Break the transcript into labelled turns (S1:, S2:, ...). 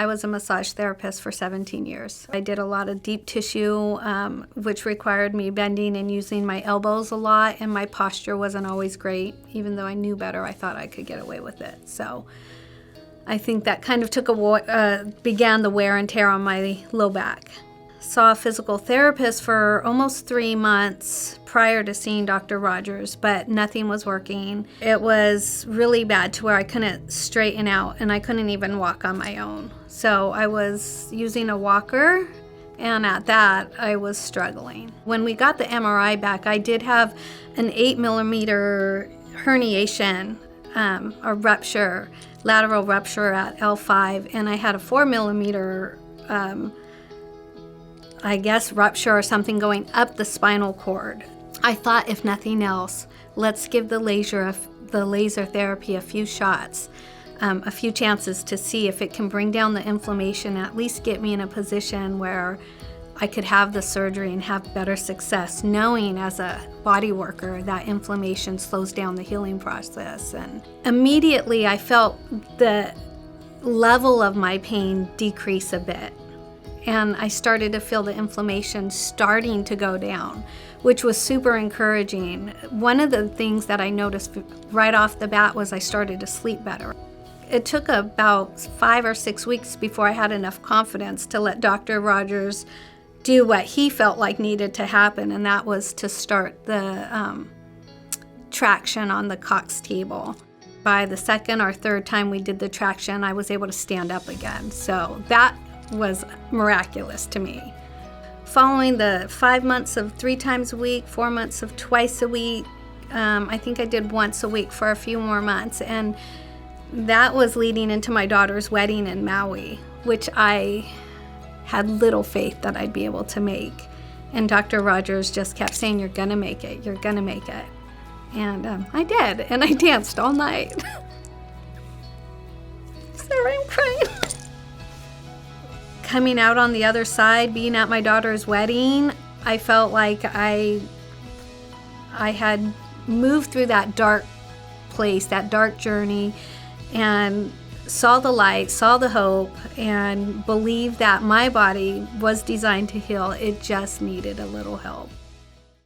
S1: I was a massage therapist for 17 years. I did a lot of deep tissue, which required me bending and using my elbows a lot, and my posture wasn't always great. Even though I knew better, I thought I could get away with it. So I think that kind of began the wear and tear on my low back. Saw a physical therapist for almost 3 months prior to seeing Dr. Rodgers, but nothing was working. It was really bad to where I couldn't straighten out and I couldn't even walk on my own. So I was using a walker, and at that I was struggling. When we got the MRI back, I did have an 8mm herniation, a rupture, lateral rupture at L5, and I had a 4mm rupture or something going up the spinal cord. I thought, if nothing else, let's give the laser therapy a few shots, a few chances to see if it can bring down the inflammation, at least get me in a position where I could have the surgery and have better success, knowing as a body worker that inflammation slows down the healing process. And immediately I felt the level of my pain decrease a bit. And I started to feel the inflammation starting to go down, which was super encouraging. One of the things that I noticed right off the bat was I started to sleep better. It took about 5 or 6 weeks before I had enough confidence to let Dr. Rodgers do what he felt like needed to happen, and that was to start the traction on the Cox table. By the second or third time we did the traction, I was able to stand up again. So that was miraculous to me. Following the 5 months of 3 times a week, 4 months of twice a week, I think I did once a week for a few more months, and that was leading into my daughter's wedding in Maui, which I had little faith that I'd be able to make. And Dr. Rodgers just kept saying, "You're gonna make it, you're gonna make it." And I did, and I danced all night. Sorry, I'm crying. Coming out on the other side, being at my daughter's wedding, I felt like I had moved through that dark place, that dark journey, and saw the light, saw the hope, and believed that my body was designed to heal. It just needed a little help.